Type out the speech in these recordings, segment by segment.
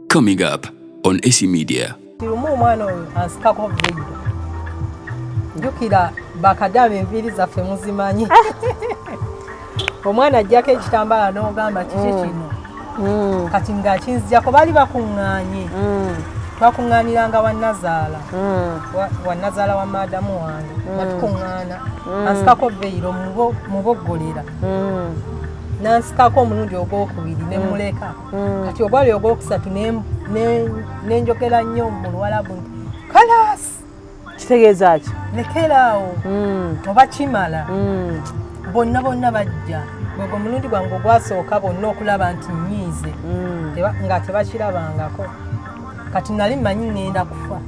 Coming up on AC Media. Jukira bakadama enviri zaffe muzimanyi. Omwana ajjako ekitambala n'ogamba kiki kino. Kati ng'akinzijjako bali bakuŋŋaanye. Twakuŋŋaaniranga wannazaala. Wannazaala wa maadamu wange. Batukuŋŋaana. Ansikako veyiro muboggolera. Nansikako omulundi ogwokubiri ne muleka. Kati ogwali ogwokusatu nenjogera nnyo mu Luwarabu nti kalaasi. Kitegeeza ki? Lekeraawo. Oba kimala. Bonna bajja. Gwe omulundi gwange ogwasooka bonna okulaba nti nnyiize. Nga tebakirabangako. Kati nali mmanyi ngenda kufa.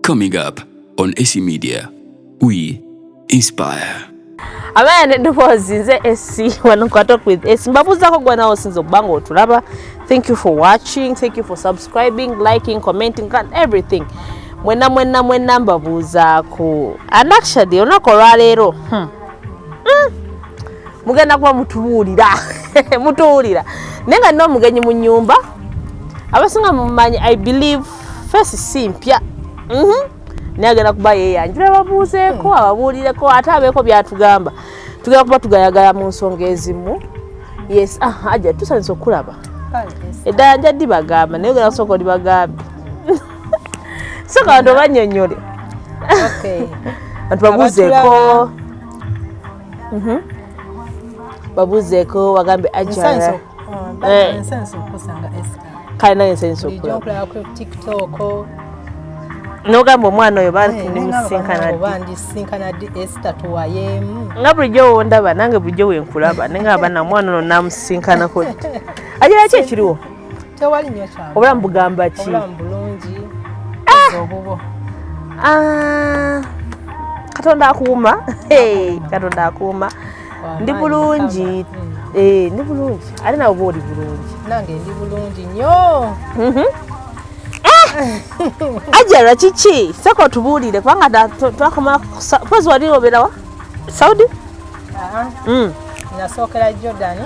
Coming up on AC Media. We inspire. Amaya Emboozi nze AC wano kwa Talk with AC. Mbabuuzako gwe nawe osinze okuba nga otulaba. Thank you for watching. Thank you for subscribing, liking, commenting and everything. Mwena mbabuuzaako. And actually olunaku olwaleero mugenda kuba mutubuulira. Mutuwulira. Naye nga nina omugenyi mu nnyumba. Abasinga mumanyi I believe face si mpya. Naye agenda kuba yeeyanjula babuuzeeko ababuulireko ate abeeko byatugamba. Tugenda kuba tugayagala mu nsonga ezimu. Yes, ajja tusanyusa okulaba. Eddala njaddi bagamba naye ogenda kusooka oli bagambe. Soka bantu bannyonnyole. Okay. Bantu babuuzeeko. Babuuzeeko bagambe ajjara. Ensenso okusanga Esther. Kalina ensenso okulaba. Okulaba ku TikTok. N'ogamba omwana oyo bandisinkana ddi. Bandisinkana ddi Esther tuwayemu. Nga bulijjo wondaba nange bulijjo wenkulaba naye nga bana mwana ono namusinkanako ddi. Ajjara ki ekiriwo? Tewali nnyo kyabwe. Obulamu bugamba ki? Obulamu bulungi. Obubo. Katonda akuuma. Katonda akuuma. Ndi bulungi. Ndi bulungi. Ate nawe oba oli bulungi. Nange ndi bulungi nnyo. Ajjara kiki? Sooka otubuulire kubanga twakoma pozi wali obeera wa? Saudi? Nasookera Jordan.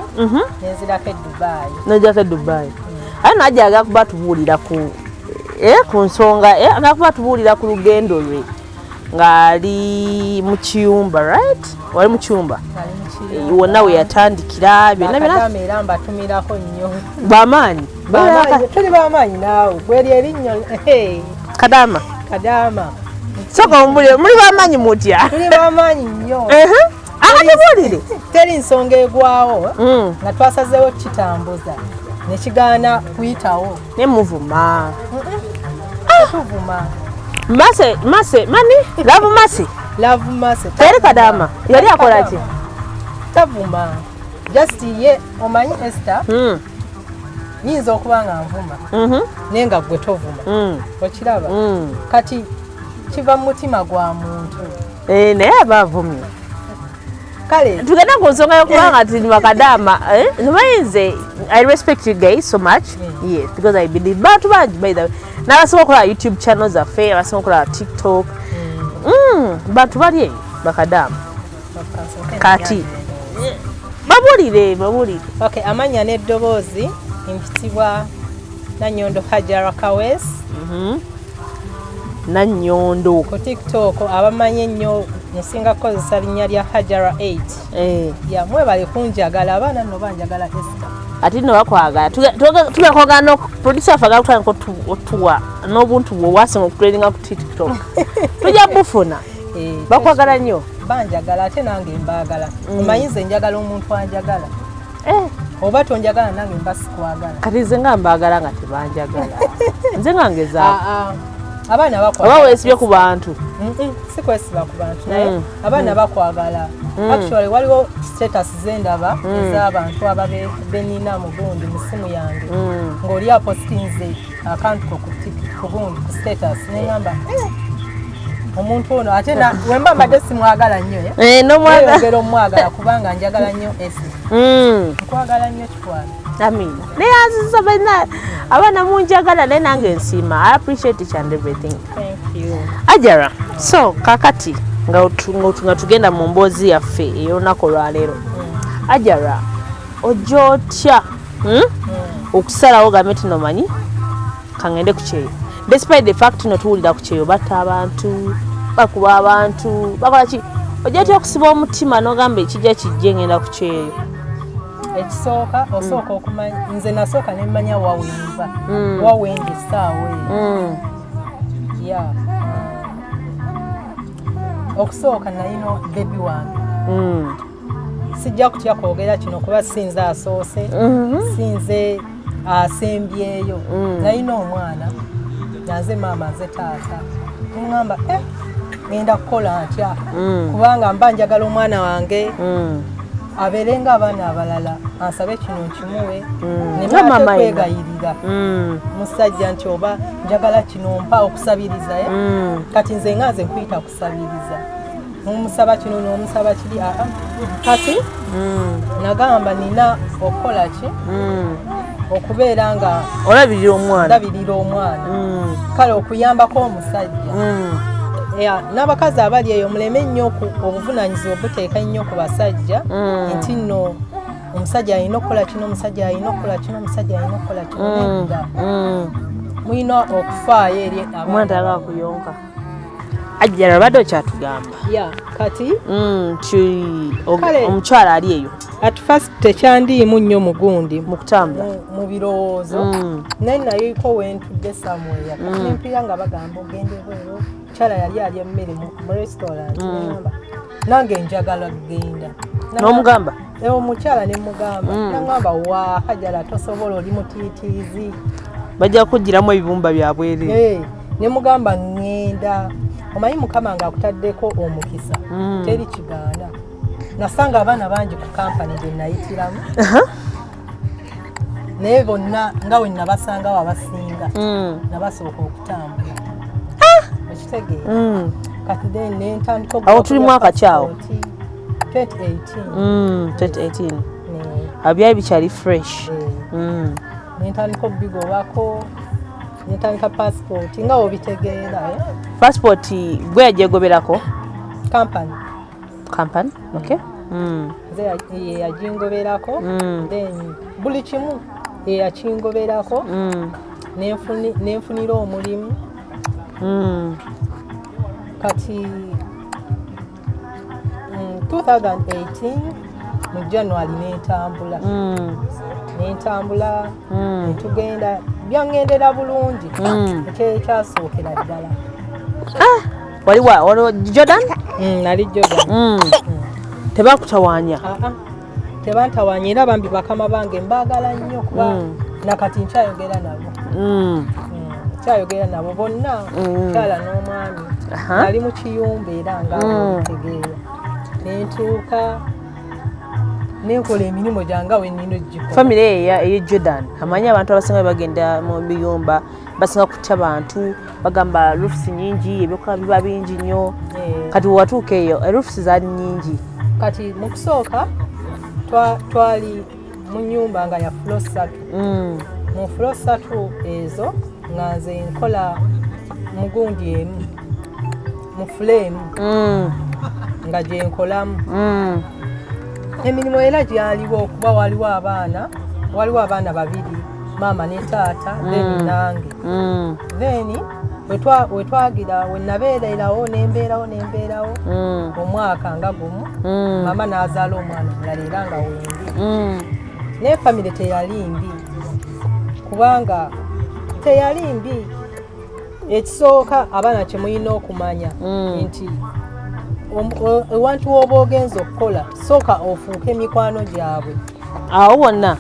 Nenzirako e Dubai. Nenzirako e Dubai. Ate najja agala kuba tubuulira ku nsonga agakuba tubuulira ku lugendo lwe ng'ali mu kiyumba, right? Wali mu kiyumba wonna we yatandikira byonna era mbatumirako nnyo bamaanyi tuli bamaanyi naawe gweri erinnya kadama soka muli bamaanyi mutya tuli bamaanyi nnyo akatubuulire teri nsonga egwawo nga twasazeewo kitambuza nekigaana kuyitawo ne muvuma tuvuma mase mani love mase teri kadama yali akola ki tavuma just ye omanyi Esther nyinza okuba nga nvuma naye nga gwe tovuma okiraba kati kiva mu mutima gwa muntu naye aba avumye kale tugenda ku nsonga y'okubanga tuli bakadama nze I respect you guys so much yes because I believe bantu bangi by the way n'abasinga okukola YouTube channel zaffe abasinga okukola TikTok bantu bali eyo bakadama kati babuulire okay amanya n'eddoboozi empitibwa Nanyondo HAJJARAH Nanyondo ku TikTok abamanyi ennyo nsinga kukozesa linnya lya HAJJARAH 8 ya mwebale kunjagala abaana nno banjagala Esther ati nno bakwagala tugakwagala no producer afagala kutandika otuwa n'obuntu bwe wasinga okutulinga ku TikTok tujja bufuna bakwagala nnyo banjagala ate nange mbaagala omanyi nze njagala omuntu anjagala oba tonjagala nange mba sikwagala kati nze nga mbaagala nga tebanjagala nze nga ngezaako abaana bakwagala oba weesibye ku bantu si kwesiba ku bantu naye abaana bakwagala actually waliwo status zendaba ez'abantu ababenina mu gundi mu simu yange ng'oli apostinze akantu ko ku gundi ku status neŋŋamba omuntu ono ate wemba mbadde simwagala nnyo neyongera omwagala kubanga njagala nnyo esi nkwagala nnyo kikwala Amina. Naye aziza bana abana munjagala naye nange nsima. I appreciate each and everything. Thank you. Ajjara. So kakati nga tugenda mu mboozi yaffe ey'olunaku lwa leero. Ajjara ojja otya okusalawo gambe tinomanyi kangende ku kyeyo despite the fact notuwulira ku kyeyo batta abantu bakuba abantu bakola ki ojja tya okusiba omutima n'ogamba ekijja kijje ngenda ku kyeyo ekisooka osooka okumanya nze nasooka nemmanya wawenva wawendi essaawa eyo ya okusooka nalina bebi wange sijja kutya kwogera kino kuba sinze asoose sinze asembyeyo nalina omwana naze maama nze taata ŋŋamba ŋenda kukola ntya kubanga mba njagala omwana wange abeerenga abaana abalala ansabe kino nkimuwe nemate kwegayirira musajja nti oba njagala kino mpa okusabiriza kati nze nga nze nkuyita kusabiriza nomusaba kino nomusaba kiri kati nagamba nina okukola ki okubeera nga olabirira omwana kale okuyambako omusajja n'abakazi abali eyo muleme nnyo obuvunaanyizibwa obuteeka nnyo ku basajja nti nno omusajja alina okukola kino omusajja alina okukola kino omusajja alina okukola kino nedda mulina okufaayo eri omwana talaba kuyonka ajjara obadde okyatugamba kati omukyala ali eyo at first tekyandiimu nnyo mugundi mu kutambula mu birowoozo naye nayoiko wentudde samweya kati nempira nga bagamba ogende bweru mukyala yali alya emmere mu restaurant namba nange njagala kugenda n'omugamba omukyala nemugamba nagamba wa Hajjara tosobola oli mutiitiizi bajja kugiramu ebibumba byabwere nemugamba ŋŋenda omanyi mukama nga akutaddeko omukisa teri kiganda nasanga abaana bangi ku kampani gye nayitiramu naye bonna nga we nabasangawo abasinga nabasooka okutambula okitegeera kati then nentandika awo tuli mwaka kyawo 2018 abyali bikyali fresh nentandika obigobako nentandika passport nga obitegeera passport gwe yajegoberako kampani okay yajingoberako then buli kimu yakingoberako nenfunira omulimu kati 2018 mu January nentambula netugenda byangendera bulungi ekyasookera ddala waliwo Jordan nali Jordan tebakutawaanya tebantawaanya era bambi bakama bange mbagala nnyo kuba nakati nkyayogera nabo bonna kyala n'omwami nali mu kiyumba era nga tegeera nentuuka nenkola emirimu gyange wenina ogikola famire eyo Jordan amanyi abantu abasinga bagenda mu biyumba basinga kutya bantu bagamba roofs nyingi ebyokukola biba bingi nnyo kati wewatuuka eyo roofs zaali nyingi kati mu kusooka twali mu nnyumba nga ya floor 3 mu floor 3 ezo nga nze nkola mugundi emu mu flame nga gyenkolamu emirimu era gyaliwo okuba waliwo abaana babiri maama ne taata then nange then wetwagira wenabeererawo nembeerawo omwaka nga gumu maama n'azaala omwana mulala era nga wendi naye famire teyali mbi kubanga teyali mbi ekisooka abaana kyemulina okumanya nti ewantu w'oba ogenza okukola sooka ofuuka emikwano gyabwe awo wonna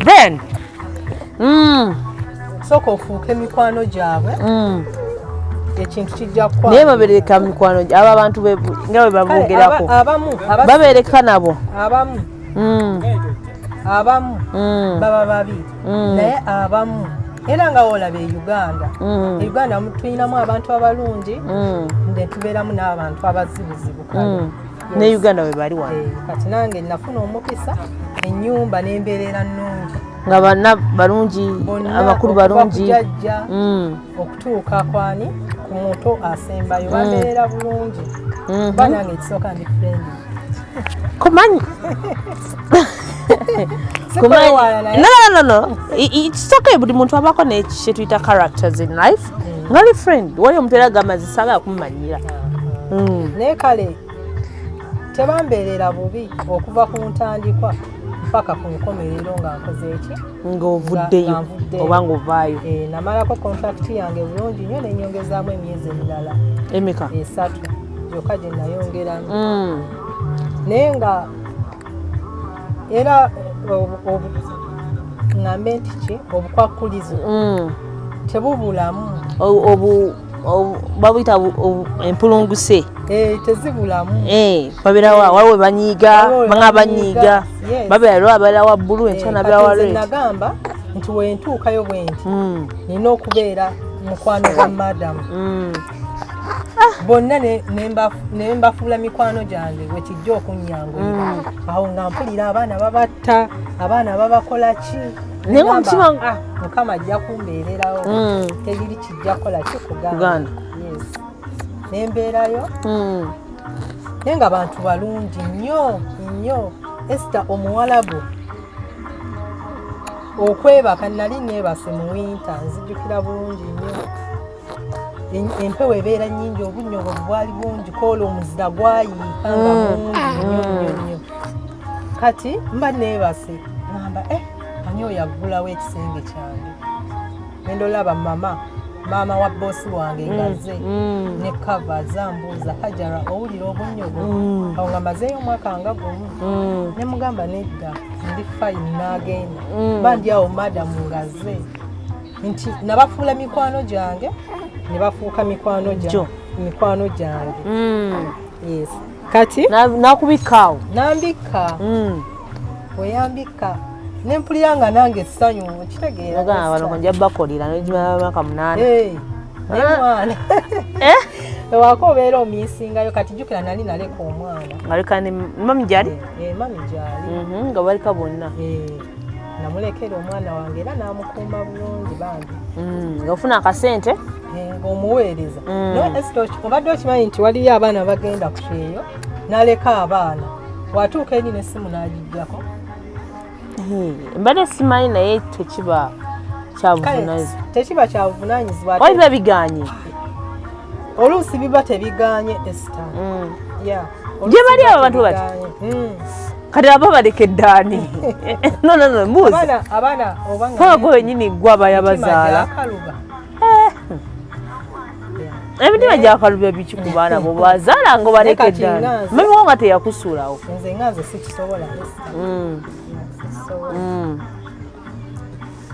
then sooka ofuuka emikwano gyabwe ekintu kijja kukwata naye babereka mikwano abo abantu nga bwe baboogerako babereka nabo abamu baba babiri naye abamu era nga olaba Uganda tulinamu abantu abalungi netubeeramu n'abantu abazibuzibu ne Uganda we bali wano kati nange nafuna omukisa ennyumba n'embeerera nnungi nga bana balungi abakulu balungi jajja okutuuka kwani ku muto asembayo babeera bulungi banange ekisooka ndi friend kumanyi No. It's okay, buli muntu abako ne kye tuyita characters in life. Ngali friend, wali omuntu era gamba zisaga kumanyira. Naye kale tebambeerera bubi okuva ku ntandikwa paka ku nkomerero nga nkoze eki ng'ovuddeyo oba ng'ovaayo. Namalako contract yange bulungi nnyo nenyongezaamu emyezi emirala emeka 3 yokka gye nayongeramu. Naye nga era ngambe nti ki obukwakkulizo tebubulamu babuyita empulunguse tezibulamu babeerawo waliwo banyiiga banga banyiiga babeera wa bbulu enkya nabeera wa red. Nagamba nti wentuukayo bwe nti nina okubeera mukwano gwa madamu bonna ne mbafuula mikwano gyange wekijja okunyangulira awo nga mpulira abaana babatta abaana babakola ki Mukama ajja kumbeererawo tebiri kijja kukola ki kuganda nembeerayo naye nga bantu balungi nnyo Esther omuwalabu okwebaka nali neebase mu winta nzijjukira bulungi nnyo empewo ebeera nnyingi obunnyogo bwali bungi koola omuzira gwayiika nga mungi nnyo kati mba neebase ngamba ani oyo aggulawo ekisenge kyange nendolaba maama wa boosi wange ngaze ne kava zambuuza Hajjara owulira obunnyogo awo nga mazeeyo omwaka nga gumu ne mugamba nedda ndi fine n'agenda mba ndi awo madamu ngaze nti nabafuula mikwano gyange ne bafuuka mikwano gyange yes kati nakubikaawo nambika weyambika nempulira nga nange essanyu kitegeera bano nja bakolera n'emyaka 8 naye mwana ewaka obeera omiisingayo kati jjukira nali naleka omwana ngaleka ne mami gyali mami gyali nga balika bonna namulekera omwana wange era n'amukuuma bulungi bambi nga ofuna akasente ng'omuweereza obadde okimanyi nti waliyo abaana bagenda ku kyeyo n'aleka abaana watuuka eri n'essimu n'agijjako mbadde simanyi naye tekiba kyabuvunaanyizibwa wali biba biganye oluusi biba tebiganye Esther gye bali abo abantu bati kati aba balekedde ani no mbuuzi abaana gwe wenyini gwe aba yabazaala emitima gyakalubya biki ku baana bo bazaala nga obalekedde ani mamiwo nga teyakusuulawo nze nga nze sikisobola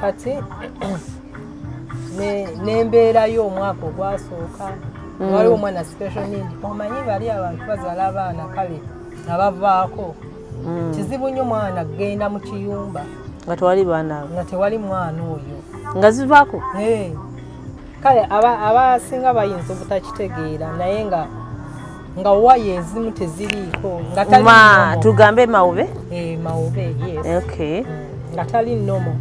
kati nembeerayo omwaka ogwasooka waliwo omwana special need omanyi bali abantu bazaala abaana kale abavaako kizibu nnyo mwana kgenda mu kiyumba nga tewali baana nga tewali mwana oyo nga zivaako kale abasinga bayinza obutakitegeera naye nga waya ezimu teziriiko tugambe mawube mawube nga tali nnomo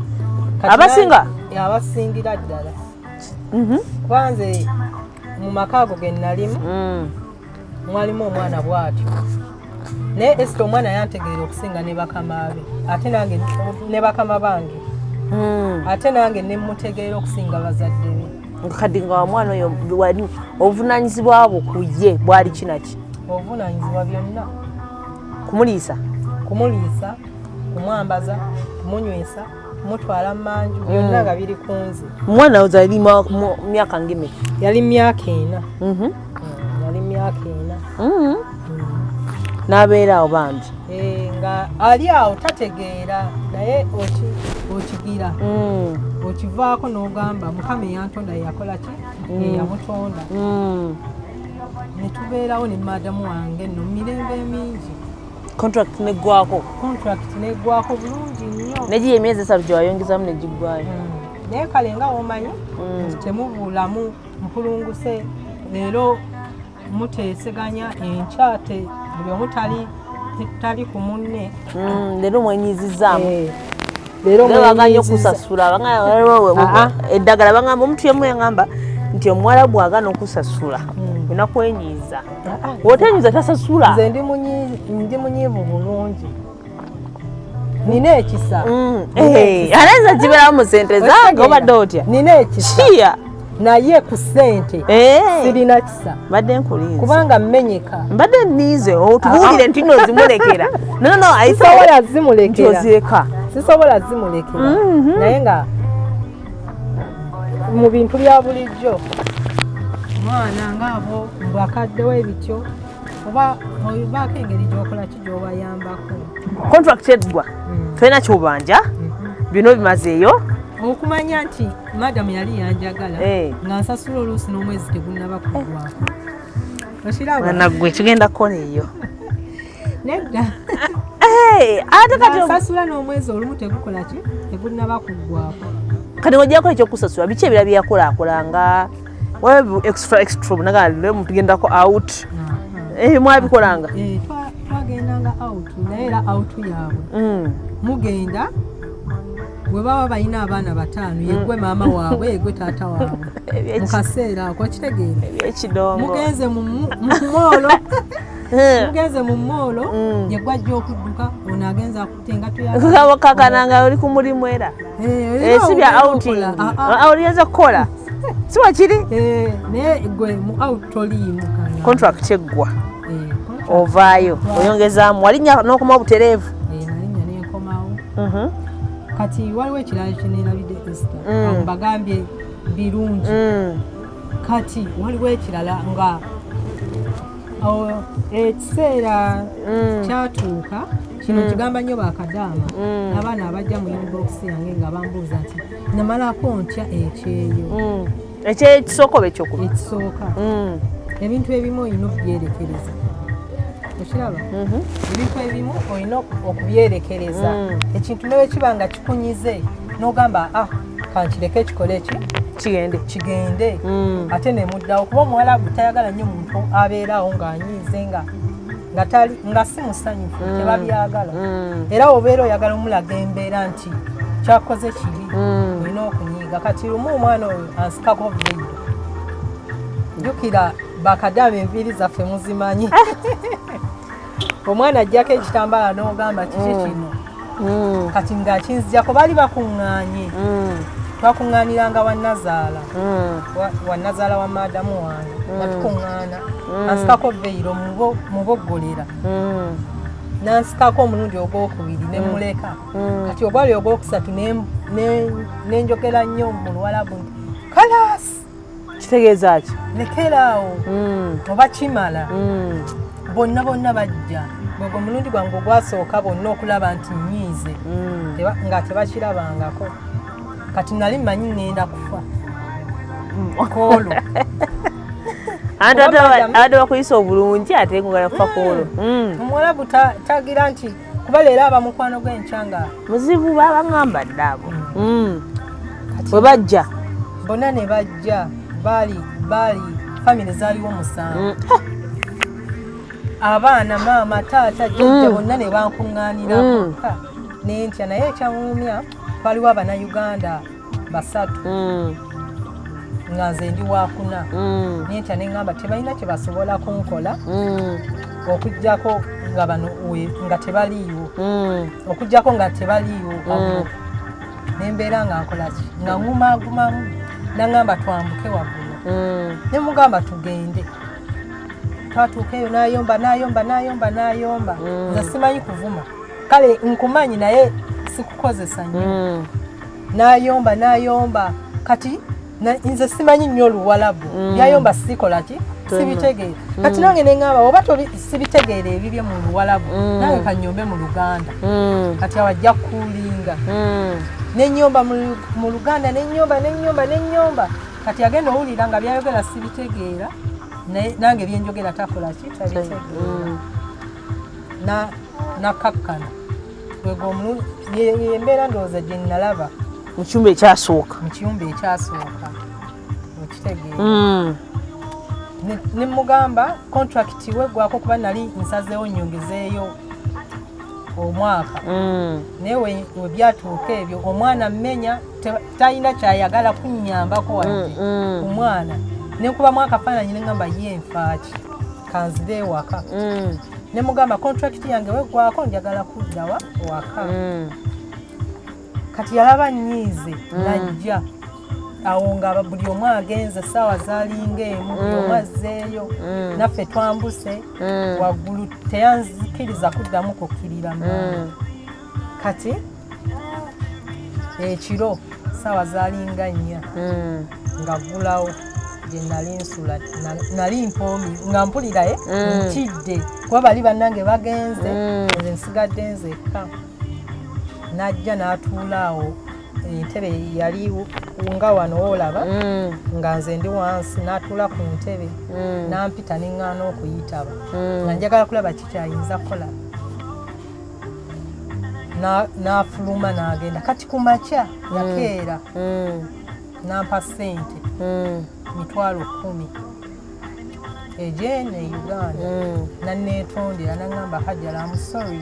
abasinga abasingira ddala kubanze mu maka ago ge nalimu mwalimu omwana bw'atyo naye Esther omwana yantegeera okusinga ne bakama be ate nange ne bakama bange ate nange ne mutegeera okusinga bazadde be kadi nga omwana oyo wali obuvunaanyizibwa bwo ku ye bwali kinaki obuvunaanyizibwa byonna kumuliisa kumwambaza kumunywesa kumutwala mu manju byonna nga biri ku nze omwana oza yali myaka ngeme yali myaka 4 n'abeera awo bambi nga ali awo tategeera naye okigira okivaako n'ogamba Mukama eyantonda yakola ki eyamutonda ne tubeerawo ne madamu wange nno mirembe mingi contract neggwako bulungi nnyo negiye emyezi 3 gyewayongezamu negiggwayo naye kale nga womanyi nti temubuulamu mpulunguse leero muteeseganya enkyate buli omu tali ku munne leero mwenyizizaamu leero baganya okusasula eddagala bagamba omuntu yemu yagamba nti omuwala bwagana okusasula olina kwenyiiza wotenyiza tasasula nze ndi munyiivu bulungi nina ekisa anaweza kibera mu sente zange obadde otya nina ekisa naye ku ssente sirina kisa mbadde nkulinze kubanga mmenyeka mbadde nnize otubuulire nti nno zimulekera no sisobola zimulekera ozireka sisobola zimulekera naye nga mu bintu bya bulijjo omwana ngaabo mbakaddewo ebityo oba obaako engeri gyokola ki gyobayambako contract eggwa tolina kyobanja bino bimazeeyo okumanya nti madamu yali yanjagala nga nsasula oluusi n'omwezi tegunnaba kugwako okiraba gwe tugenda kukola eyo nedda ate kati nsasula n'omwezi olumu tegukola ki tegunnaba kugwako kati ojjako ekyokusasula biki ebira byeyakolaakolanga extra nagale mutugendako out mwabikolanga twagendanga out naye era out yaabwe mugenda bwe baba balina abaana 5 yegwe maama waabwe yegwe taata waabwe mu kaseera ako kitegeera ebyekidongo mugenze mu moolo yegwe ajja okudduka ono agenza akutenga kakananga oli ku mulimu era si bya outing oliyenza kukola si wakiri naye gwe mu out toliimu contract eggwa ovaayo oyongezaamu walinya n'okoma obutereevu nalinya nenkomawo kati waliwo ekirala kyeneerabidde Esther mbagambye birungi kati waliwo ekirala nga ekiseera kyatuuka kino kigamba nnyo bakadaama abaana abajja mu inbox yange nga bambuuza nti namalako ntya ekyeyo ekyekisooka oba ekyokubiri ekisooka ebintu ebimu olina okubyerekereza okiraba ebintu ebimu olina okubyerekereza ekintu newe kiba nga kikunyize n'ogamba kankireke ekikole ki kigende ate nemuddawo kuba omuwalabu tayagala nnyo muntu abeerawo ng'anyiize nga si musanyufu tebabyagala era obeera oyagala omulaga embeera nti kyakoze kibi olina okunyiiga kati lumu omwana oyo ansikako bbeeyo jjukira bakadaama enviiri zaffe muzimanyi omwana ajjako ekitambaala n'ogamba kiki kino kati ng'akinzijjako baali bakuŋŋaanye twakuŋŋaaniranga wannazaala wa maadamu wange batukuŋŋaana ansikako bbeeyiro muboggolera nansikako omulundi ogwokubiri ne muleka kati obwali ogwokusatu nenjogera nnyo mu luwalabu nti kalaasi kitegeeza ki lekeraawo oba kimala bonna bajja gwegwe omulundi gwange ogwasooka bonna okulaba nti nnyiize nga tebakirabangako kati nali mmanyi ŋŋenda kufa koolo ate bakuyisa obulungi ate ngogala kufa koolo omuwalabu tagira nti kuba leero abamukwano gw'enkyanga muzibu babaŋŋamba dde abo bwe bajja bonna ne bajja baali famire zaaliwo 7 abaana maama taata jjajja bonna ne bankuŋŋaanirako nentya naye ekyamuumya twaliwo abannayuganda 3 nga nze ndi wakuna nentya neŋŋamba tebalina kye basobola kunkola okugjako nga bano nga tebaliiwo okugjako nga tebaliiwo nembeera nga nkola ki nga ŋumaagumamu naŋŋamba twambuke waggulu ne mugamba tugende twatuuka eyo n'ayomba nze simanyi kuvuma kale nkumanyi naye sikukozesa nnyo n'ayomba kati nze simanyi nnyo oluwalabu byayomba sikola ki sibitegeera kati nange neŋŋamba oba sibitegeera ebibye mu luwalabu nange kanyombe mu luganda kati awajja kuulinga nenyomba mu luganda nenyomba kati agenda owulira nga byayogera sibitegeera nange byenjogera takola ki tabitegeera nakakkana embeera ndowooza gye nalaba mu kiyumba ekyasooka okitegeera nemugamba contract weggwako kuba nali nsazeewo nyongezeeyo omwaka naye we byatuuka ebyo omwana mmenya talina kyayagala kunnyambako wadde ku mwana nenkubamu akafaananyi neŋŋamba ye nfaaki kanzire ewaka ne mugamba contract yange weggwako njagala kudda waka kati yalaba nnyiize najja awo nga buli omu agenze essaawa zaalinga emu buli omu azzeeyo naffe twambuse waggulu teyanzikiriza kuddamu kukkirira kati ekiro essaawa zaalinga 4 nga ggulawo gye nali nsula nali mpoomi nga mpulira ntidde kuba bali bannange bagenze nze nsigadde nzekka najja n'atuula awo entebe yali nga wano woolaba nga nze ndi wansi n'atuula ku ntebe n'ampita neŋŋaana okuyitaba nga njagala kulaba kikyayinza kukola n'afuluma n'agenda kati ku makya yakeera n'ampa ssente $10,000 egyene Uganda nanneetondera naŋŋamba Hajjara I'm sorry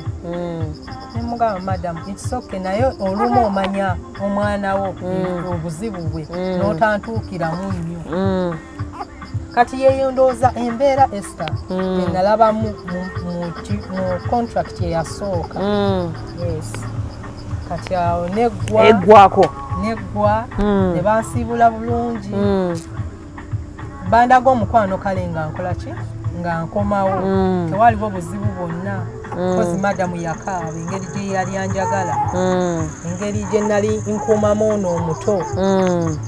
nemugamba madam it's okay naye olumu omanya omwana wo obuzibu bwe n'otantuukiramu nnyo kati yeeyo ndowooza embeera Esther enalaba mu contract eyasooka yes kati awo neggwa ne bansiibula bulungi bandaga omukwano kale nga nkola ki nga nkomawo tewaliwo buzibu bwonna kozi madamu yakaaba engeri gye yali anjagala engeri gye nali nkuumamu ono omuto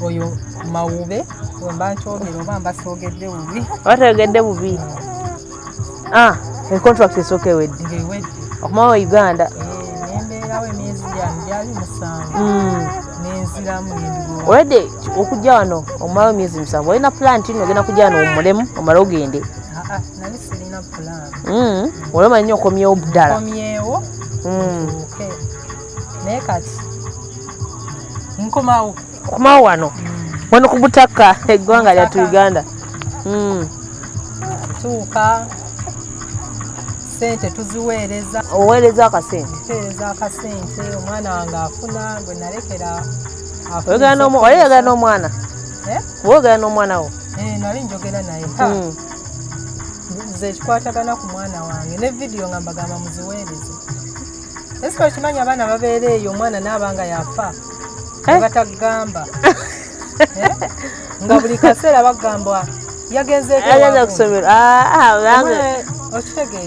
oyo mawube wemba nkyogera oba mbasoogedde bubi wategedde bubi contract esooka ewedde ng'ewedde okumawo Uganda nembeerawo emyezi gyali 7 nenziramu endigo wedde okujja wano omalawo emyezi 7 olina plan nti ogenda kujja wano omulemu omala ogende nali sirina plan olema nnyo okomyewo ddala okomyewo naye kati nkomawo wano ku butaka eggwanga lyattu Uganda tuuka sente tuziweereza oweereza akasente omwana wange afuna gwe nalekera oyagala n'omwana oyagala n'omwana wo nali njogera naye nze ekikwatagana ku mwana wange ne vidiyo nga mbagamba muziweereze esi okimanyi abaana babeera eyo omwana naabanga yafa batagamba nga buli kaseera bagamba yagenze kusomera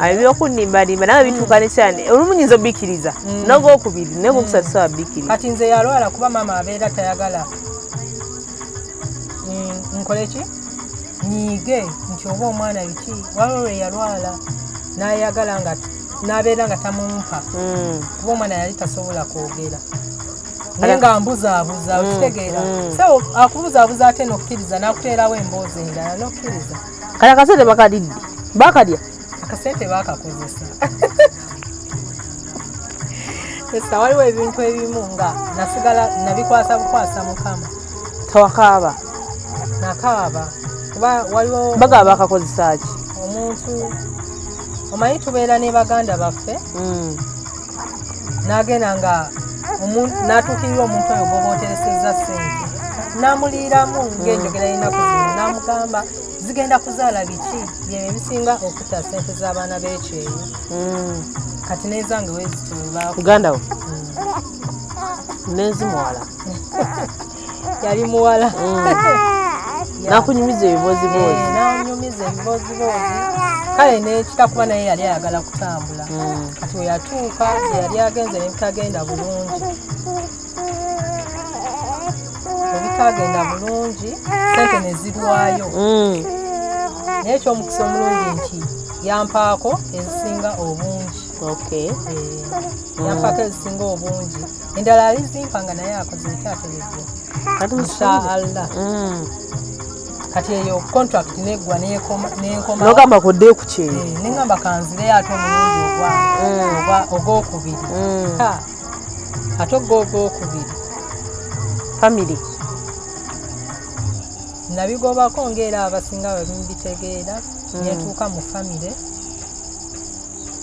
ebyokunimbanimba nawe bituuka nekyane olumu nyinza obbikiriza nogwokubiri naye gwokusatu sawa bbikiriza kati nze yalwala kuba maama abeera tayagala nkoleki nyiige nti oba omwana biki waliwo lwe yalwala nayagala nga nabeera nga tamumpa kuba omwana yali tasobola kwogera naye nga mbuzaabuza okitegeera so akubuzaabuza ate nokkiriza nakuteerawo emboozi endala nokkiriza kale akasente bakadidde bakadya akasente bakakozesa esa waliwo ebintu ebimu nga nasigala nabikwasa bukwasa mukama tawakaaba nakaaba kuba waliwo bagaba bakakozesa ki omuntu omanyi tubeera ne baganda baffe n'agenda nga n'atuukirira omuntu oyo gwoba oteresezza ssente n'amuliiramu ng'enjogera y'ennaku zino n'amugamba zigenda kuzaala biki byebyo ebisinga okutta ssente z'abaana b'ekyeyo kati n'ezange wezitweba uganda wo nenzi muwala yali muwala nakunyumiza ebiboozibozi nanyumiza ebiboozibozi kale nekitakuba naye yali ayagala kutambula kati we yatuuka yali agenze nebitagenda bulungi ebitagenda bulungi sente nezirwayo naye ekyomukisa omulungi nti yampaako ezisinga obungi yampaako ezisinga obungi endala alizimpanga naye akoze ekyateredde inshallah kati eyo contract neggwa nenkoma nogamba kodde ku kyeyo neŋŋamba kanzireyo ate omulungi ogwokubiri ate ogwokubiri family nabigobako ng'era abasinga babitegeera netuuka mu famire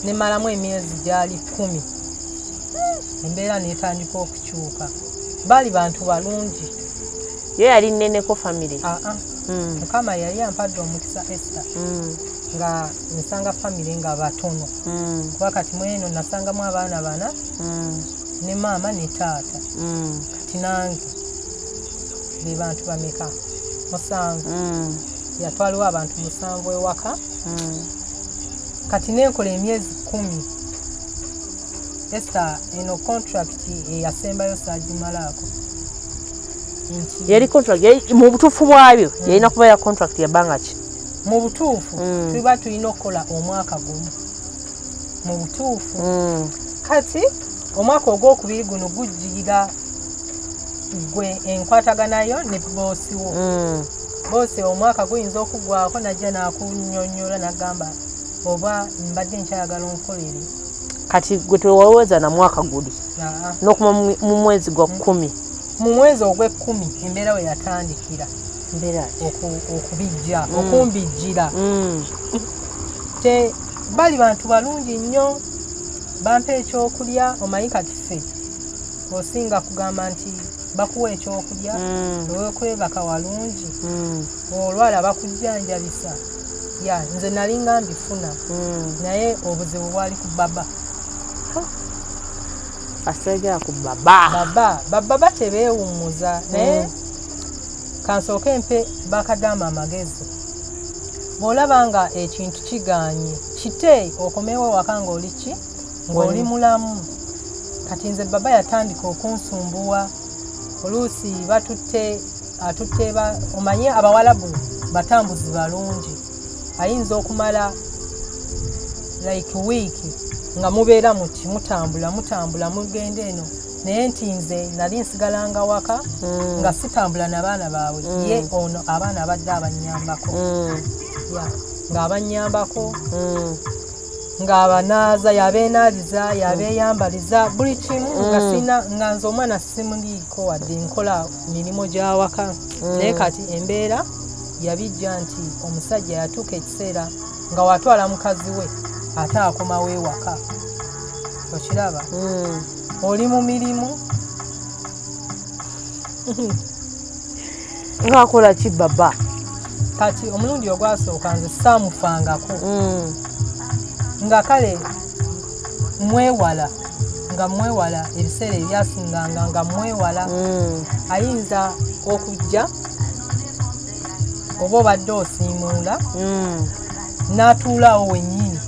nemalamu emyezi gyali 10 embeera netandika okukyuka baali bantu balungi Ye yali nneneko family. Mukama yali ampadde omukisa Esther. Nga nsanga family nga batono. Kuba kati mweno nasangamu abaana bana. Ne maama ne taata. Kati nange be bantu bameka. Musanvu. Yatwaliwo abantu musanvu ewaka. Kati nenkola emyezi 10. Esther eno contract eyasembayo saagimalaako. Yali contract mu butuufu bwabyo yalina kubeera contract ya banga ki? Mu butuufu tuba tulina okukola omwaka gumu. Mu butuufu kati omwaka ogwokubiri guno gujjirira gwe enkwataganayo ne boosi wo. Boosi omwaka guyinza okugwako najja n'akunnyonnyola n'agamba oba mbadde nkyayagala onkolere. Kati gwe tewaweza na mwaka guli n'okuma mu mwezi gwa 10. Mu mwezi ogw'ekkumi embeera we yatandikira okumbijjira. Te bali bantu balungi nnyo, bampa ekyokulya. Omanyi kati ffe osinga kugamba nti bakuwa ekyokulya olw'okwebaka walungi, olwala bakujjanjabisa. Nze nali nga mbifuna naye obuzibu bwali ku baba. Asegera ku baba. Baba batebeewummuza naye kansooke mpe bakadama amagezi. Bw'olaba nga ekintu kiganye kite okomewo waka ng'oli ki ng'oli mulamu. Kati nze baba yatandika okunsumbuwa. Oluusi atutte omanye abawalabu batambuzi balungi. Ayinza okumala like week nga mubeera muti mutambula mugenda eno, naye nti nze nali nsigalanga waka nga sitambula n'abaana baabwe. Ye ono abaana abadde abanyambako ng'abanyambako ng'abanaaza yabeenaaliza yabeeyambaliza buli kimu nga nze omwana simuliiko wadde nkola mirimu gya waka. Naye kati embeera yabijja nti omusajja yatuuka ekiseera nga watwala mukazi we ate akomawo ewaka. Okiraba oli mu mirimu ng'akola ki baba? Kati omulundi ogwasooka nze saamufangako nga kale mwewala ebiseera ebyasinganga nga mwewala. Ayinza okujja oba obadde osiimuula n'atuulaawo wennyini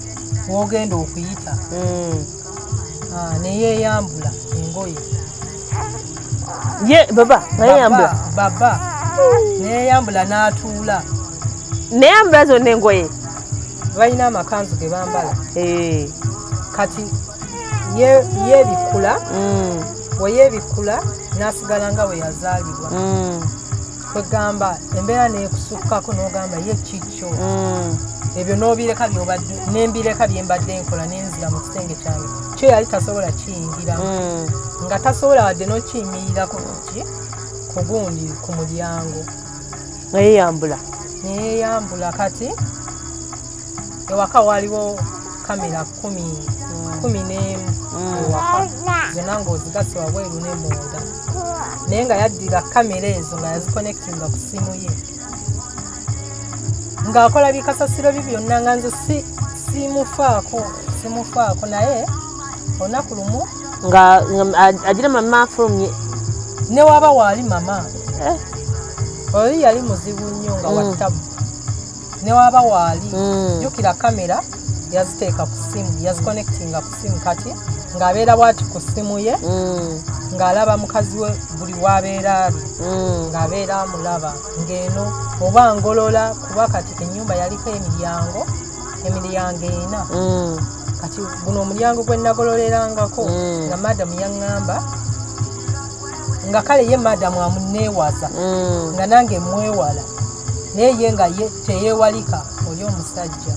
w'ogenda okuyita neyeeyambula engoye. Ye baba neyeeyambula n'atuula. Neeyambula zonna engoye balina amakanzu ge bambala. Kati yeebikula weyeebikula n'asigala nga we yazaalibwa. Kwegamba embeera neekusukkako n'ogamba ye kikyo. Ebyo n'obireka by'obadde n'embireka bye mbadde nkola n'enzira mu kisenge kyange kyo yali tasobola kiyingiramu nga tasobola wadde n'okiyimirirako ku gundi ku mulyango. Neyeeyambula. Kati ewaka waliwo kamera 11 ewaka zonna ng'ozigase wabweru ne munda, naye nga yaddira kamera ezo nga yaziconnectinga ku ssimu ye ng'akola bikasasiro bye byonna nga nze simufaako naye olunaku lumu nga agira mama afulumye ne waba waali mama oli yali muzibu nnyo nga wattabu ne waba waali jjukira kamera yaziteeka ku ssimu yaziconnectinga ku ssimu. Kati ng'abeera bw'ati ku ssimu ye ng'alaba mukazi we buli w'abeera ali ng'abeera amulaba ng'eno oba ngolola kuba kati ennyumba yaliko emiryango 4. Kati guno omulyango gwe nagololerangako nga madamu yaŋŋamba nga kale ye madamu amuneewaza nga nange mwewala naye ye nga teyeewalika oli omusajja.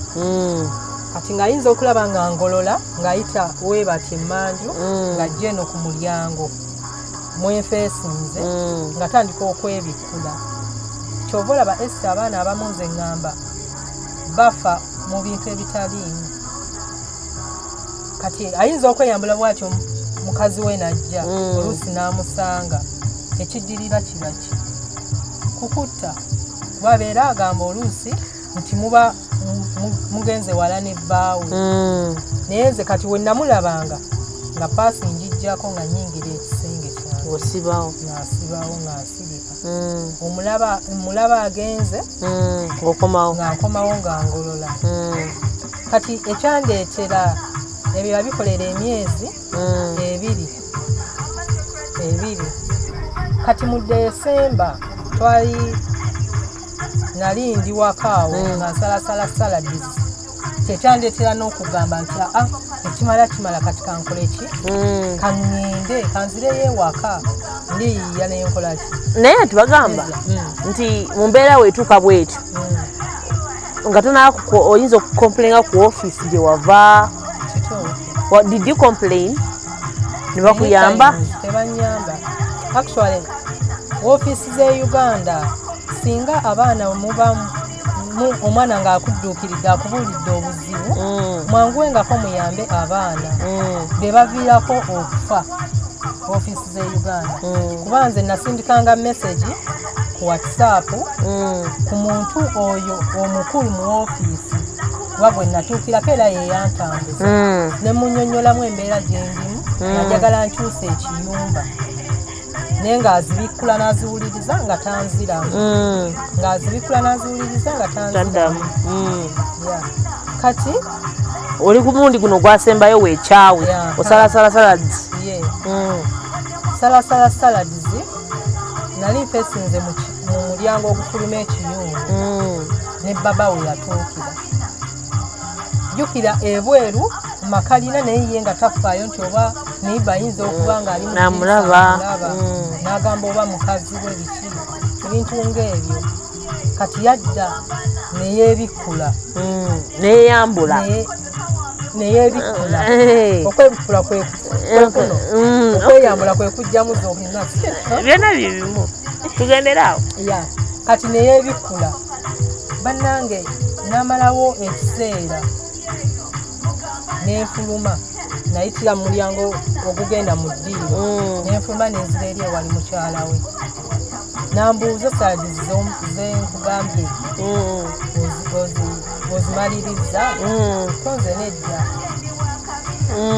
Kati ng'ayinza okulaba nga ngolola ng'ayita weebati emmanju ng'ajja eno ku mulyango mwenfeesinze ng'atandika okwebikula. Kyova olaba Esther abaana abamu nze ŋŋamba bafa mu bintu ebitaliimu. Kati ayinza okweyambula bw'atyo mukazi we najja oluusi n'amusanga ekiddirira kiba ki kukutta babeera agamba oluusi nti muba mugenze wala ne bbaawe naye nze kati we namulabanga nga paasi njijjako nga nyingira ekisenge kyange osibawo ng'asibawo ng'asirika mulaba agenze ng'okomawo ng'ankomawo ng'angolola kati ekyandeetera ebyo yabikolera emyezi ebiri kati mu Desemba nali ndi wakaawo nga nsalasala saladies kyekyandeetera n'okugamba nti ekimala kati kankole ki kaŋŋende kanzireyo ewaka ndiyiiya nenkola ki naye tubagamba nti mu mbeera weetuuka bwetyo nga tonaako oyinza okukomplainga ku ofiisi gye wava. Did you complain? Ne bakuyamba? Tebanyamba. Actually, ofiisi z'e Uganda singa abaana muba omwana ng'akudduukiridde akubuulidde obuzibu mwanguwengako muyambe abaana be baviirako okufa ofiisi z'e Uganda kuba nze nasindikanga message ku WhatsApp ku muntu oyo omukulu mu ofiisi kuba gwe natuukirako era yeyantambuza ne munnyonnyolamu embeera gye ndimu najagala nkyusa ekiyumba naye ng'azibikkula n'aziwuliriza nga tanziramu kati oli ku mulundi guno gwasembayo weekyawe osalasala saladies salasala saladies nali nfesinze mu mulyango ogufuluma ekiyungu ne baba we yatuukira jjukira ebweru makalina naye ye nga tafaayo nti oba naye ayinza okuba ng'ali namulaba n'agamba oba mukazi we biki ebintu ng'ebyo kati yadda neyeebikkula neeyambula neyeebikkula okwebikkula kwekuno okweyambula kwe kujjamu zonna byonna bibimu tugenderaawo kati neyeebikkula bannange n'amalawo ekiseera nenfuluma nayitira mu mulyango ogugenda mu ddiiro nenfuluma nenzira eri ewali mukyala we nambuuza saladies zenkugambye ozimaliriza tonze nedda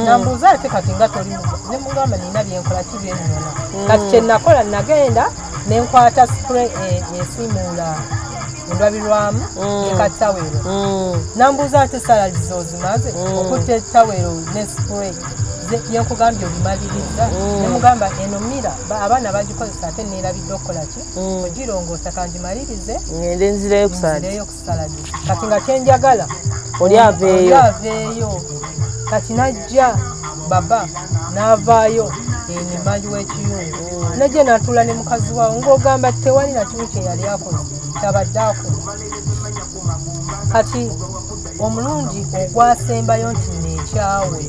nambuuza ate kati nga toli nemugamba nina byenkola kibyennyona kati kyenakola nagenda nenkwata spray esimuula endwabirwamu ekatawero nambuuza ate saladies ozimaze okutta etawero ne spray yenkugambye obimaliriza nemugamba eno mira abaana bagikozesa ate neerabidde okukola ki ogirongoosa kangimalirize ngende nzireyo ku saladies kati nga kyenjagala oli aveeyo kati najja baba n'avaayo enimanyi w'ekiyungu najja n'atuula ne mukazi waawe ng'ogamba tewali na kimu kye yali akoze kyabadde akoze kati omulundi ogwasembayo nti neekyawe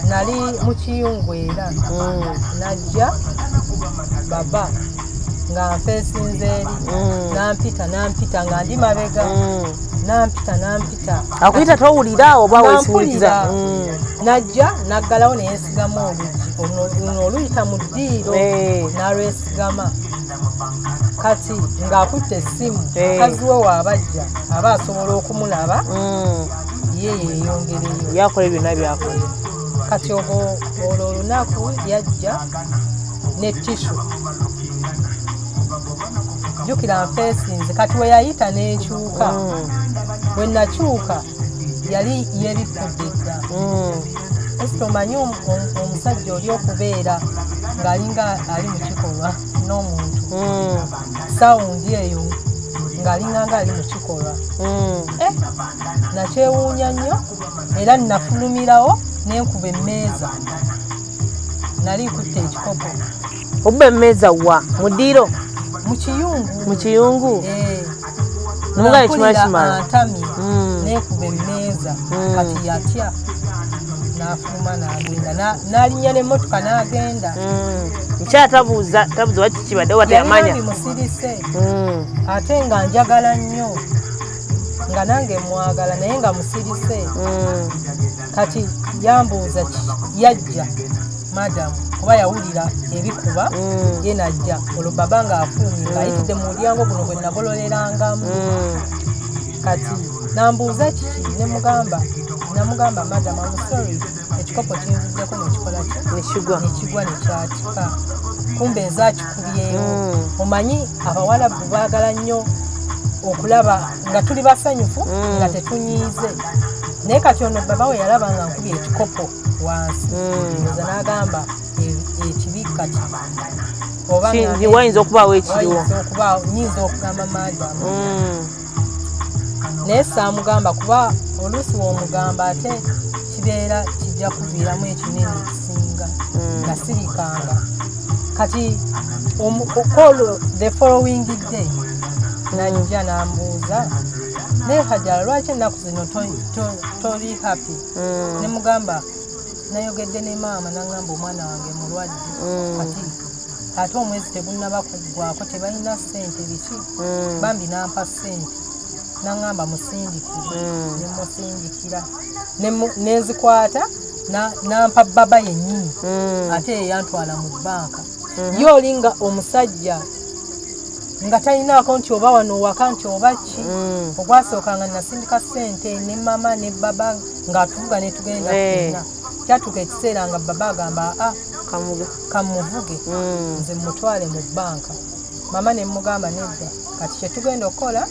nali mu kiyungu era najja baba nga nfeesinze eri nampita nga ndi mabega nampita akuyita towulira oba weesimuliza najja naggalawo neyeesigamu oluno oluyita mu ddiiro n'alwesigama kati ng'akutte essimu mukazi we waabajja aba asobola okumulaba ye yeeyongereyo yakola byonna byakola kati olwo olunaku yajja ne tishu jjukira nfeesinze kati we yayita n'enkyuka bwe nakyuka yali yeebikkudde dda esi tomanyi omusajja oli okubeera ng'alinga ali mu kikolwa n'omuntu sawundi eyo ng'alinganga ali mu kikolwa nakyewuunya nnyo era nafulumirawo n'enkuba emmeeza nali nkutte ekikopo obba emmeeza wa mu ddiiro mu kiyungu nomugale kimala kimala antamye n'enkuba emmeeza kati yatya n'afuluma n'agenda n'alinnya n'emmotoka n'agenda nkyala tabuuza waki kibadde oba teyamanya yali musirise ate nga njagala nnyo nga nange mwagala naye nga musirise kati yambuuza yajja madamu kuba yawulira ebikuba ye najja olwo baba ng'afulumye ng'ayitidde mu mulyango guno gwe nagololerangamu kati nambuuza kiki namugamba madam sorry ekikopo kinvuddeko nekikola nekigwa nekyatika kumbe nzakikubyewo omanyi abawalabu baagala nnyo okulaba nga tuli basanyufu nga tetunyiize naye kati ono baba we yalaba nga nkubye ekikopo wansi oza n'agamba ekibi kati wayinza okubaawo ekiriwo nyinza okugamba madamu naye saamugamba kuba oluusi w'omugamba ate kibeera kijja kuviiramu ekinene ekisinga nga sirikanga kati okolo the following day najja nambuuza naye Hajjara lwaki ennaku zino tori happy ne mugamba nayogedde ne maama nangamba omwana wange mulwadde kati ate omwezi tegunnaba kuggwako tebalina ssente biki bambi nampa ssente nangamba musindikire nemusindikira nenzikwata nampa baba yennyini ate yeyantwala mu bbanka ye olinga omusajja nga talinaako nti oba wano waka nti oba ki ogwasookanga nasindika ssente ne mama ne baba ng'atuvuga ne tugenda fenna kyatuuka ekiseera nga baba agamba kamuvuge nze mutwale mu bbanka mama ne mugamba nedda kati kyetugenda okukola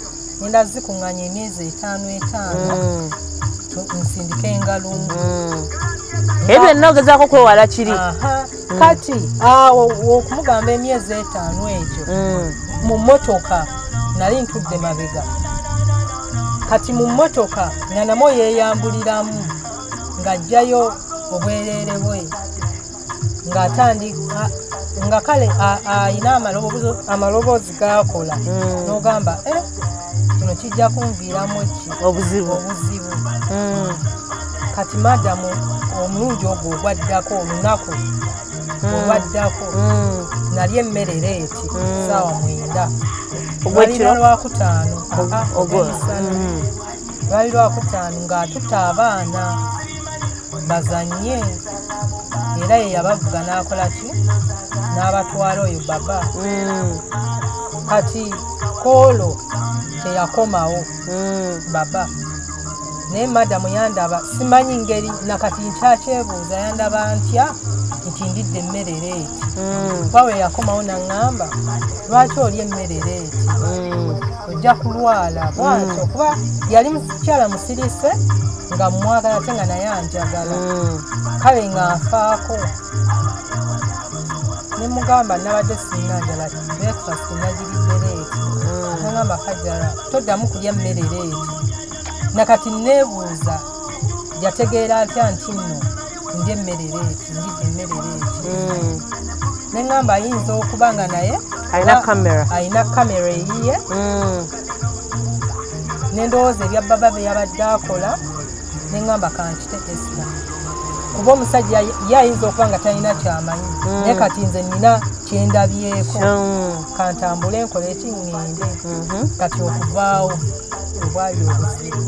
ngenda zikuŋŋanya emyezi 5 nsindika engalumu ebyo byonna ogezaako kwewala kiri kati awo okumugamba emyezi 5 egyo mu mmotoka nali ntudde mabega kati mu mmotoka nga namwo yeeyambuliramu ng'ajjayo obwereere bwe ng'atandika nga kale ayina amaloboozi g'akola n'ogamba kino kijja kunviiramu obuzibu kati madamu omulundi ogwo ogwaddako olunaku olwaddako nali emmere leeti saawa 9 lwalina lwakutaano lwali lwakutaano ng'atutta abaana bazanye era ye yabavuga n'akola ki n'abatwala oyo baba kati koolo teyakomawo baba naye madamu yandaba simanyi ngeri nakati nkyakyebuuza yandaba ntya nti ndidde emmere leeti kuba we yakomawo naŋŋamba lwaki oli emmere leeti ojja kulwala bwatyo kuba yali mukyala musirise nga mwagala ate nga naye anjagala kale nga nfaako ne mugamba nabadde singa njala breakfast nagiridde leeti naŋŋamba Hajjara toddamu kulya mmere leeti nakati neebuuza yategeera atya nti nno ndya emmere leeti ndidde emmere leeti neŋŋamba ayinza okuba nga naye alina kamera eyiye nendowooza ebya baba bye yabadde akola neŋŋamba kankite Esther kuba omusajja ye ayinza okuba nga talina kyamanyi naye kati nze nina kyendabyeko kantambule enkola ekiŋŋende kati okuvaawo obwali obuzibu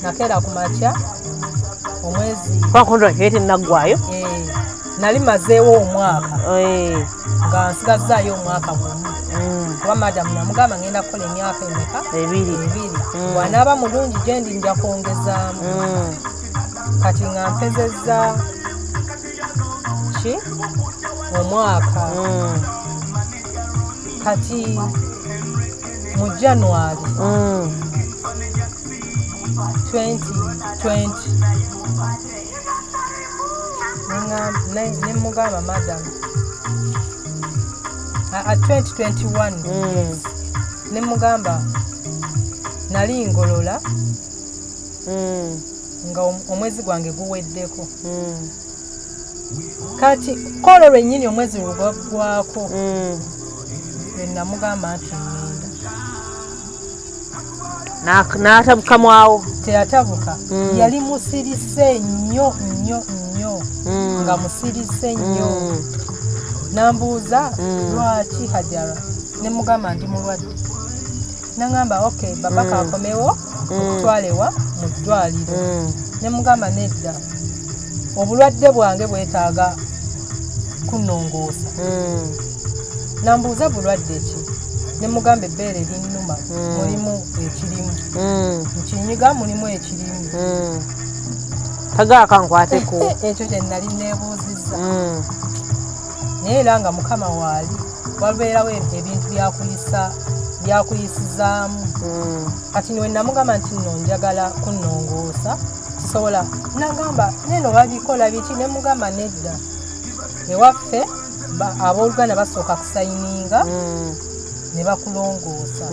nakeera ku makya omwezi naggwayo nali mazeewo omwaka nga nsigazaayo omwaka gumu kuba madamu namugamba ngenda kukola emyaka emeka 2 bw'anaaba mulungi gye ndi nja kwongezaamu kati nga mpezezza ki omwaka kati mu January 2020 nemugamba madamu 2021 nemugamba nali ngolola nga omwezi gwange guweddeko kati kolo lwennyini omwezi lugwaggwako namugamba nti ngenda n'atabukamwawo teyatabuka yali musirise nnyo nga musirise nnyo nambuuza lwaki Hajjara nemugamba ndi mulwadde naŋŋamba okay baba kakomewo okutwalewa mu ddwaliro nemugamba nedda obulwadde bwange bwetaaga kunongoosa nambuuza bulwadde ki ne mugamba ebbeere linnuma mulimu ekirimu nkinyiga mulimu ekirimu tagaaka nkwateko ekyo kye nali neebuuzizza naye era nga mukama waali wabeerawo ebintu byakuyisizaamu kati niwe namugamba nti nno njagala kunongoosa kisobola nagamba neno babikola biki ne mugamba nedda ewaffe abooluganda basooka kusayininga ne bakulongoosa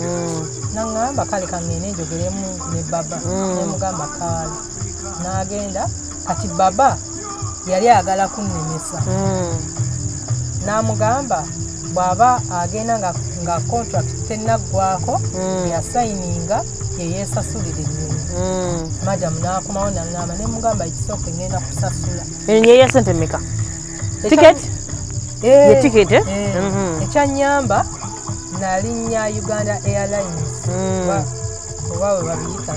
naŋŋamba kale kaŋŋende njogeremu ne baba ne mugamba kaali n'agenda kati baba yali ayagala kunnemesa n'amugamba bw'aba agenda nga contract tennaggwako yasayininga yeyeesasulira ennyonyi madamu n'akomawo naŋŋamba ne mugamba ekisooka ngenda kusasula ennyonyi eya sente mmeka tiketi ye tiketi ekyannyamba nalinnya Uganda Airlines oba we babiyita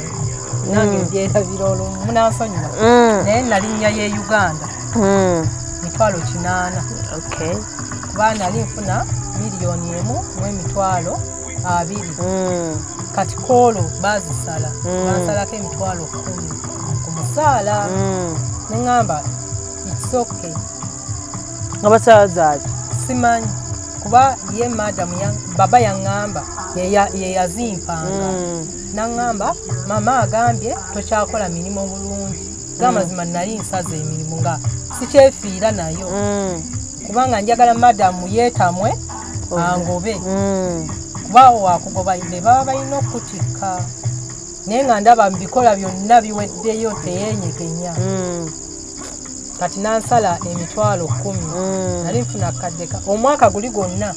nange mbyerabira olumu munansonyiwa naye nalinnya ye Uganda 800,000 kuba nali nfuna $1,000,220 kati koolo baazisala bansalako $10,000 ku musaala neŋŋamba ikisoke nga basaazaaki simanyi kuba ye madamu baba yaŋŋamba ye yazimpanga naŋŋamba mama agambye tokyakola mirimu bulungi gamazima nali nsaza emirimu nga sikyefiira nayo kubanga njagala madamu yeetamwe angobe kuba wakugoba be baba balina okutikka naye nga ndaba mubikola byonna biweddeyo teyeenyegenya kati nansala $10,000 nali nfuna kaddeka omwaka guli gwonna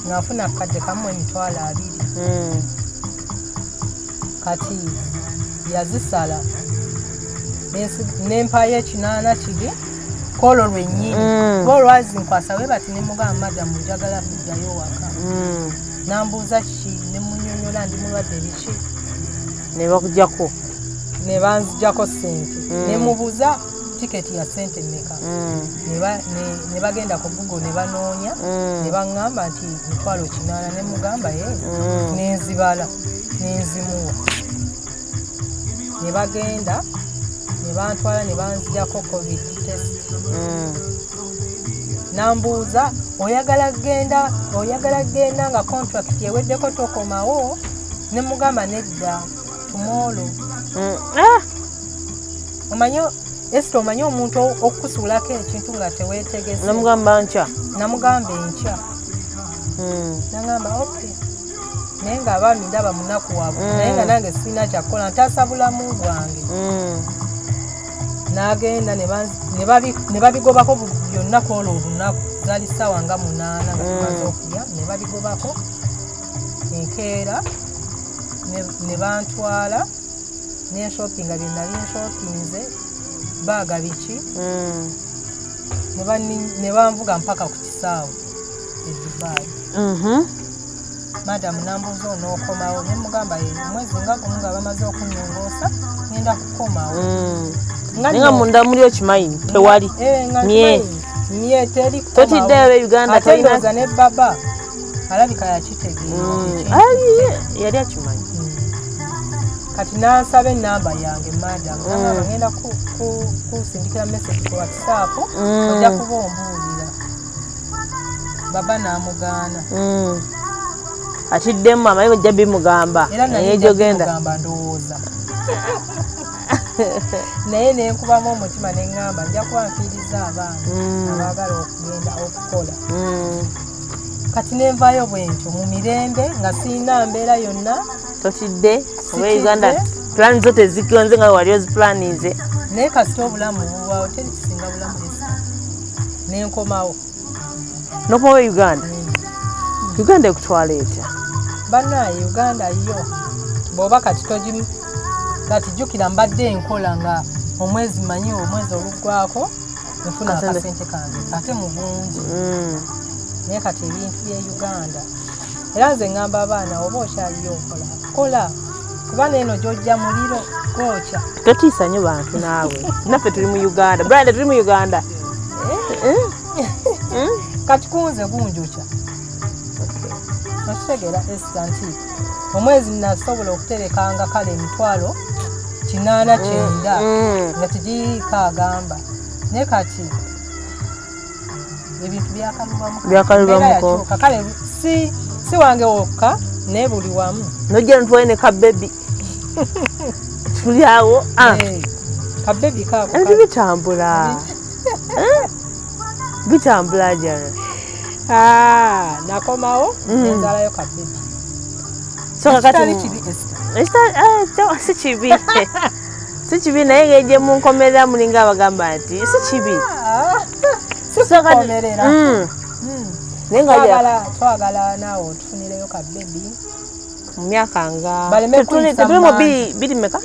nga nfuna kadde kamu $20,000 kati yazisala nempayo $800 kiri koolo lwennyini kuba olwazinkwasa we bati ne mugamba madamu njagala kuddayo waka nambuuza ki ne munyonyola ndi mulwadde biki ne bakujjako ne banzijjako ssente ne mubuuza tiketi ya sente mmeka ne bagenda ku Google ne banoonya ne baŋŋamba nti $800 ne mugamba ye nenzibala nenzimuwa ne bagenda ne bantwala ne banzijjako covid test nambuuza oyagala genda nga contract yeweddeko tokomawo ne mugamba nedda tomorrow omanyi omuntu okusuulako ekintu nga teweetegese namugamba nkya nagamba okay naye nga abaami ndaba munaku waabwe naye nga nange sirina kyakukola ntaasa bulamu bwange n'agenda ne babigobako byonna kwolwo olunaku zaali ssaawa nga 8 nga tumaze okulya ne babigobako enkeera ne bantwala nenshoppinga bye nali nshopinze baaga biki ne banvuga mpaka ku kisaawe e Dubai madamu nambuuza onookomawo ne mugamba omwezi nga gumu nga bamaze okunyongoosa ngenda kukomawo nga munda muli okimanyi tewali mye teri totiddeyo Uganda tolina ne baba alabika yakitegeera yali akimanyi kati nansaba enamba yange madamu nagamba ngenda kusindikira message ku WhatsApp ojja kuba ombuulira baba n'amugaana atiddemu amayi ojja bimugamba naye gyogenda ndowooza naye nenkubamu omutima neŋŋamba nja kuba nfiiriza abaana abaagala okugenda okukola kati nenvaayo bwentyo mu mirembe nga sirina mbeera yonna totidde oba Uganda plan zo tezikonze nga wali oziplanize naye kasita obulamu bubaawo teri kisinga bulamu esi nenkomawo nokomawo Uganda Uganda ekutwala etya bannaaye Uganda yo bw'oba kati jjukira mbadde enkola nga omwezi manyi omwezi oluggwako nfuna akasente kange ate mu bungi naye kati ebintu bye Uganda era nze ŋŋamba abaana oba okyaliyo kola kuba neeno gy'ojja muliro gwokya totiisa nnyo bantu naawe naffe tuli mu Uganda brand tuli mu Uganda kati kunze gunjucha nakitegera Esther nti omwezi nasobola okuterekanga kale emitwalo 89 nga tigikagamba ne kati ebintu byakalubamuko kale si wange wokka ne buli wamu nojja ntwene ka baby tuliawo ka baby kako ndi bitambula bitambula jara nakomawo nenzalayo ka baby so kakati si kibi naye ngeje munkomerera mulinga abagamba nti si kibi twagala naawe otufunireyo ka baby mu myaka nga tetulimo biri meka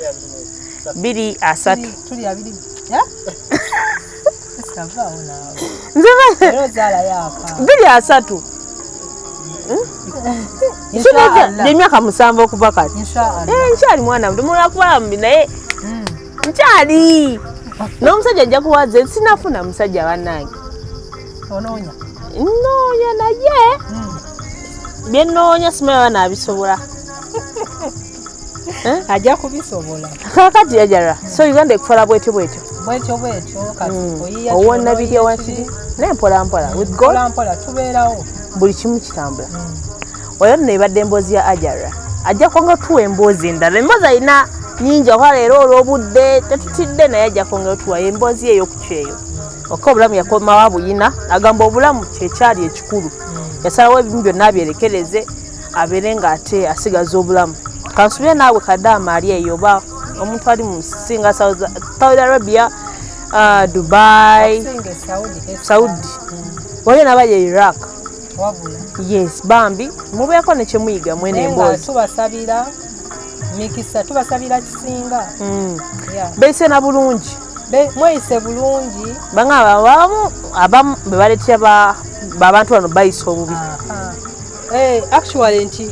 23 tuli abiri biri asatu emyaka 7 okuva kati nkyali mwana muto mulakubalambi naye nkyali n'omusajja ajja kuwaza sinafuna musajja bannange noonya naye byenoonya simanyi bana abisobola ajja kubisobola kakati Hajjara so Uganda ekukola bwetyo kati oyiya owonna bidya wansi naye mpolampola with God tubeerawo buli kimu kitambula oyo nno ebadde emboozi ya Hajjara ajja kwongera tuwa emboozi endala emboozi alina nyingi oba leero olw'obudde tetutidde naye ajja kwongera tuwa emboozi ey'okukyeyo okka obulamu yakomawo buyina agamba obulamu kyekyali ekikulu yasalawo ebimu byonna abyerekereze abeere ng'ate asigaza obulamu kansubire naawe kadama ali eyo oba omuntu ali mu singa Saudi Arabia Dubai Saudi waliyo n'abali Iraq yes bambi mubeeko ne kyemuyiga mwene emboozi tubasabira mikisa tubasabira kisinga beise na bulungi mweyise bulungi banga abamu bebaleetera babantu bano bayise obubi actually nti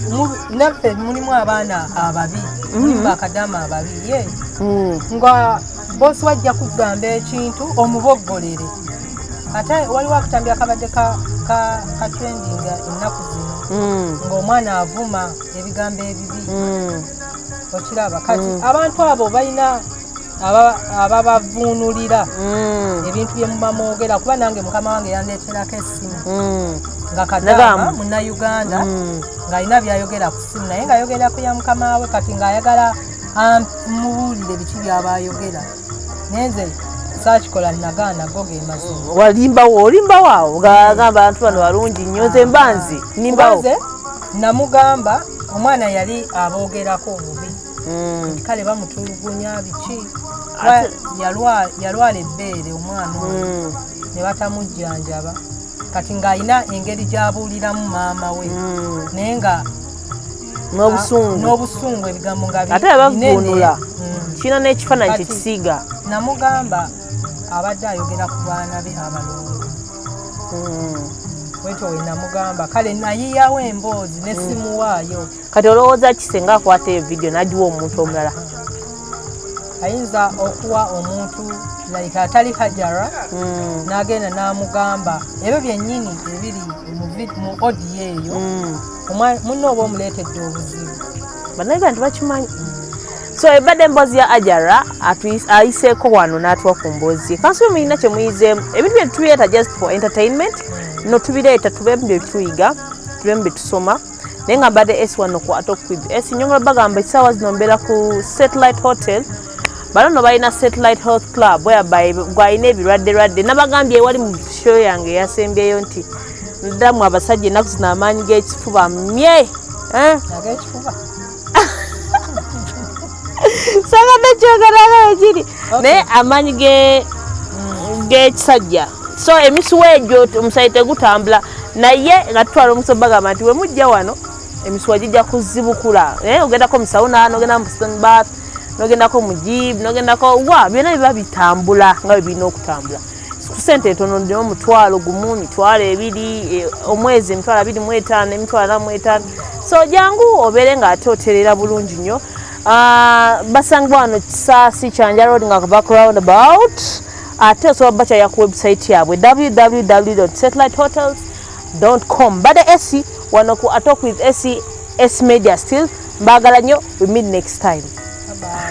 naffe mulimu abaana ababi mulimu bakadama ababi ye nga bosi wajja kugamba ekintu omuboggolere ate waliwo akatambira kabadde ka trending ennaku zino ng'omwana avuma ebigambo ebibi okiraba kati abantu abo balina ababavuunulira ebintu bye muba mwogera kuba nange mukama wange yandeeterako essimu nga kadama munnauganda ng'alina byayogera ku ssimu naye ng'ayogera ku ya mukama we kati ng'ayagala mubuulire biki by'abayogera nenze saakikola nagaana go ge mazima olimbawo awo gagamba abantu bano balungi nnyo nze mbanzi nimbawo namugamba omwana yali aboogerako obubi kale bamutulugunya biki yalwala ebbeere omwana oyo ne batamujjanjaba kati ng'alina engeri gy'abuuliramu maama we naye nga n'obusungu ebigambo nga ate bavuunula kirina n'ekifaananyi kyekisiiga namugamba abadde ayogera ku baana be abalongo wekyo we namugamba kale nayiyawo emboozi nesimuwaayo kati olowooza kisenga akwata eyo vidiyo n'agiwa omuntu omulala ayinza okuwa omuntu like atali Hajjara n'agenda n'amugamba ebyo byennyini ebiri mu odiyo eyo munno oba omuleetedde obuzibu bannayuganda tebakimanyi so ebadde emboozi ya Hajjara ayiseeko wano n'atuwa ku mboozi kansibe mulina kye muyizeemu ebintu bye tubireeta just for entertainment no tubireeta tubeemu bye tuyiga tubeemu bye tusoma naye nga mbadde esi wano ku atokwib esi nyongola bagamba essaawa zino mbeera ku Satellite Hotel bano no balina Satellite Health Club whereby gwalina ebirwadde nabagambye ewali mu show yange eyasembyeyo nti ndamwe abasajja ennaku zino amaanyi g'ekifuba mye ag'ekifuba sagadde kyogerayo ekiri naye amaanyi g'ekisajja so emisuwa egyo omusaayi tegutambula naye nga tutwala omusozi bagamba nti we mujja wano emisuwa gijja kuzibukula ogendako mu sauna nogenda mu Stone Bath nogendako mu Jib nogendako wa byonna biba bitambula nga bwe birina okutambula ku ssente entono ndina omutwalo gumu mitwalo ebiri omwezi emitwalo 25 emitwalo 45 so jangu obeere ng'ate otereera bulungi nnyo basangibwa wano Kisaasi Kyanja Road nga back roundabout ate osobola bakyaya ku website yaabwe www.satellitehotels Bade esi wano ku Talk with S Media still mbagala nnyo, we meet next time. Bye.